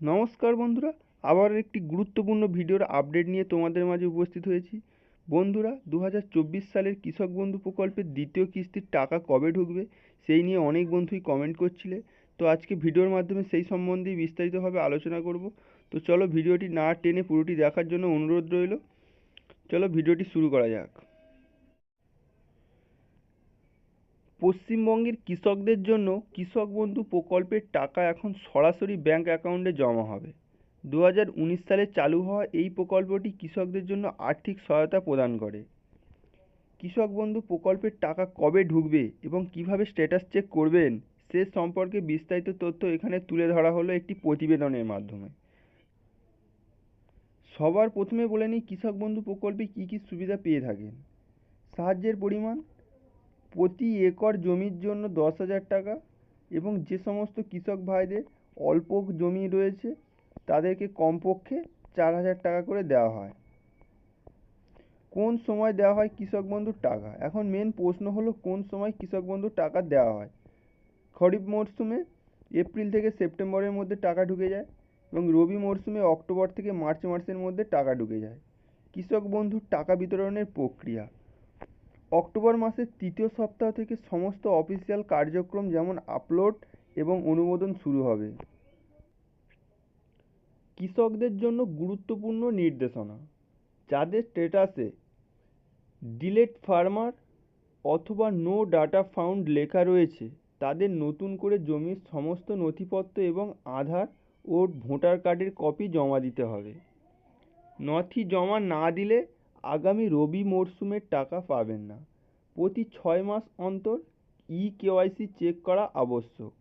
নমস্কার বন্ধুরা, আবার একটি গুরুত্বপূর্ণ ভিডিওর আপডেট নিয়ে তোমাদের মাঝে উপস্থিত হয়েছি। বন্ধুরা, 2024 সালের কৃষক বন্ধু প্রকল্পের দ্বিতীয় কিস্তির টাকা কবে ঢুকবে সেই নিয়ে অনেক বন্ধুই কমেন্ট করছিলে। তো আজকে ভিডিওর মাধ্যমে সেই সম্বন্ধেই বিস্তারিতভাবে আলোচনা করব। তো চলো ভিডিওটি না টেনে পুরোটি দেখার জন্য অনুরোধ রইল। চলো ভিডিওটি শুরু করা যাক। পশ্চিমবঙ্গের কৃষকদের জন্য কৃষক বন্ধু প্রকল্পের টাকা এখন সরাসরি ব্যাংক অ্যাকাউন্টে জমা হবে। 2019 সালে চালু হওয়া এই প্রকল্পটি কৃষকদের জন্য আর্থিক সহায়তা প্রদান করে। কৃষক বন্ধু প্রকল্পের টাকা কবে ঢুকবে এবং কিভাবে স্ট্যাটাস চেক করবেন সে সম্পর্কে বিস্তারিত তথ্য এখানে তুলে ধরা হলো একটি প্রতিবেদনের মাধ্যমে। সবার প্রথমে বলে নিই কৃষক বন্ধু প্রকল্পে কী কী সুবিধা পেয়ে থাকেন। সাহায্যের পরিমাণ প্রতি একর জমির জন্য 10,000 টাকা, এবং যে সমস্ত কৃষক ভাইদের অল্প জমি রয়েছে তাদেরকে কমপক্ষে 4,000 টাকা করে দেওয়া হয়। কোন সময় দেওয়া হয় কৃষক বন্ধুর টাকা? এখন মেন প্রশ্ন হলো কোন সময় কৃষক বন্ধুর টাকা দেওয়া হয়। খরিফ মরশুমে এপ্রিল থেকে সেপ্টেম্বরের মধ্যে টাকা ঢুকে যায়, এবং রবি মরশুমে অক্টোবর থেকে মার্চ মাসের মধ্যে টাকা ঢুকে যায়। কৃষক বন্ধুর টাকা বিতরণের প্রক্রিয়া: অক্টোবর মাসের তৃতীয় সপ্তাহ থেকে সমস্ত অফিসিয়াল কার্যক্রম যেমন আপলোড এবং অনুমোদন শুরু হবে। কৃষকদের জন্য গুরুত্বপূর্ণ নির্দেশনা: যাদের স্ট্যাটাসে ডিলেট ফার্মার অথবা নো ডাটা ফাউন্ড লেখা রয়েছে তাদের নতুন করে জমির সমস্ত নথিপত্র এবং আধার ও ভোটার কার্ডের কপি জমা দিতে হবে। নথি জমা না দিলে আগামী রবি মরশুমের টাকা পাবেন না। প্রতি 6 মাস অন্তর কেওয়াইসি চেক করা আবশ্যক।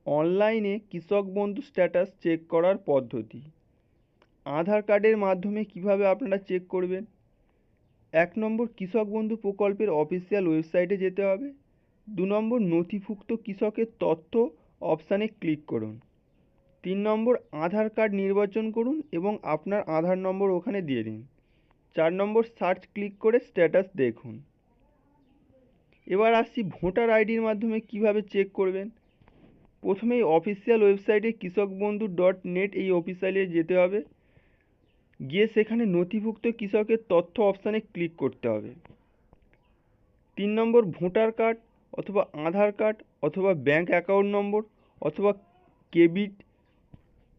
অনলাইনে কৃষক বন্ধু স্ট্যাটাস চেক করার পদ্ধতি: আধার কার্ডের মাধ্যমে কিভাবে আপনারা চেক করবেন? 1 নম্বর, কৃষক বন্ধু প্রকল্পের অফিসিয়াল ওয়েবসাইটে যেতে হবে। 2 নম্বর, নথিভুক্ত কৃষকের তথ্য অপশানে ক্লিক করুন। 3 নম্বর, আধার কার্ড নির্বাচন করুন এবং আপনার আধার নম্বর ওখানে দিয়ে দিন। 4 নম্বর, সার্চ ক্লিক করে স্ট্যাটাস দেখুন। এবার আসছি ভোটার আইডির মাধ্যমে কিভাবে চেক করবেন। প্রথমেই অফিসিয়াল ওয়েবসাইটে কৃষকবন্ধু.net এই অফিসিয়ালে যেতে হবে। গিয়ে সেখানে নথিভুক্ত কৃষকের তথ্য অপশানে ক্লিক করতে হবে। 3 নম্বর, ভোটার কার্ড অথবা আধার কার্ড অথবা ব্যাঙ্ক অ্যাকাউন্ট নম্বর অথবা কেবিট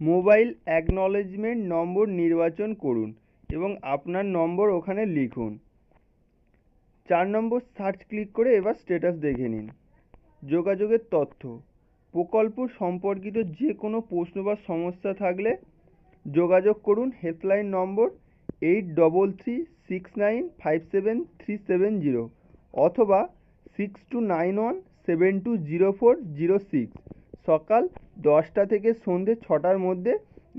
মোবাইল অ্যাকনলেজমেন্ট নম্বর নির্বাচন করুন এবং আপনার নম্বর ওখানে লিখুন। 4 নম্বর, সার্চ ক্লিক করে এবার স্ট্যাটাস দেখে নিন। যোগাযোগের তথ্য: প্রকল্প সম্পর্কিত যে কোনো প্রশ্ন বা সমস্যা থাকলে যোগাযোগ করুন হেল্পলাইন নম্বর 8369573770 অথবা 6291720406। সকাল 10টা থেকে সন্ধ্যে 6টার মধ্যে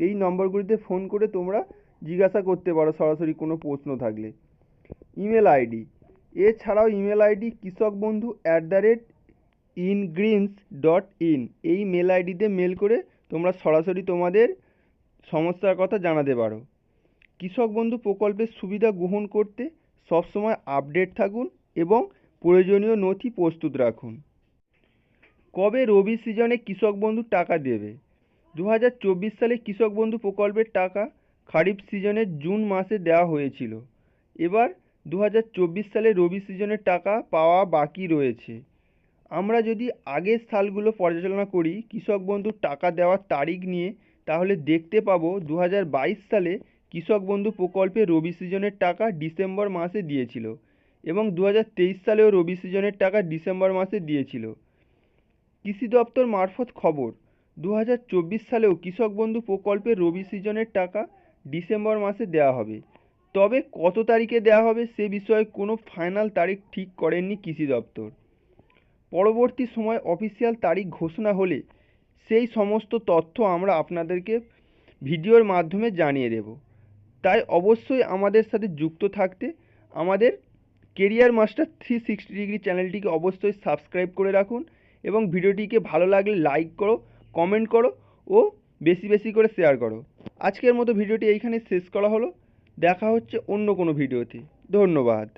এই নম্বরগুলিতে ফোন করে তোমরা জিজ্ঞাসা করতে পারো সরাসরি কোনো প্রশ্ন থাকলে। ইমেল আইডি: এছাড়াও ইমেল আইডি kৃষকবন্ধু@ingrins.in এই মেল আইডিতে মেল করে তোমরা সরাসরি তোমাদের সমস্যার কথা জানাতে পারো। কৃষক বন্ধু প্রকল্পের সুবিধা গ্রহণ করতে সবসময় আপডেট থাকুন এবং প্রয়োজনীয় নথি প্রস্তুত রাখুন। কবে রবি সিজনে কৃষক বন্ধু টাকা দেবে? 2024 সালে কৃষক বন্ধু প্রকল্পের টাকা খরিফ সিজনের জুন মাসে দেওয়া হয়েছিল। এবার 2024 সালে রবি সিজনের টাকা পাওয়া বাকি রয়েছে। আমরা যদি আগের সালগুলো পর্যালোচনা করি কৃষক বন্ধুর টাকা দেওয়ার তারিখ নিয়ে, তাহলে দেখতে পাবো 2022 সালে কৃষক বন্ধু প্রকল্পে রবি সিজনের টাকা ডিসেম্বর মাসে দিয়েছিল এবং 2023 সালেও রবি সিজনের টাকা ডিসেম্বর মাসে দিয়েছিল। কৃষি দপ্তর মারফত খবর, 2024 সালেও কৃষক বন্ধু প্রকল্পে রবি সিজনের টাকা ডিসেম্বর মাসে দেওয়া হবে। তবে কত তারিখে দেওয়া হবে সে বিষয়ে কোনো ফাইনাল তারিখ ঠিক করেননি কৃষি দপ্তর। পরবর্তী সময় অফিসিয়াল তারিখ ঘোষণা হলে সেই সমস্ত তথ্য আমরা আপনাদেরকে ভিডিওর মাধ্যমে জানিয়ে দেব। তাই অবশ্যই আমাদের সাথে যুক্ত থাকতে আমাদের কেরিয়ার মাস্টার 360 ডিগ্রি চ্যানেলটিকে অবশ্যই সাবস্ক্রাইব করে রাখুন এবং ভিডিওটিকে ভালো লাগলে লাইক করো, কমেন্ট করো ও বেশি বেশি করে শেয়ার করো। আজকের মতো ভিডিওটি এইখানে শেষ করা হলো। দেখা হচ্ছে অন্য কোনো ভিডিওতে। ধন্যবাদ।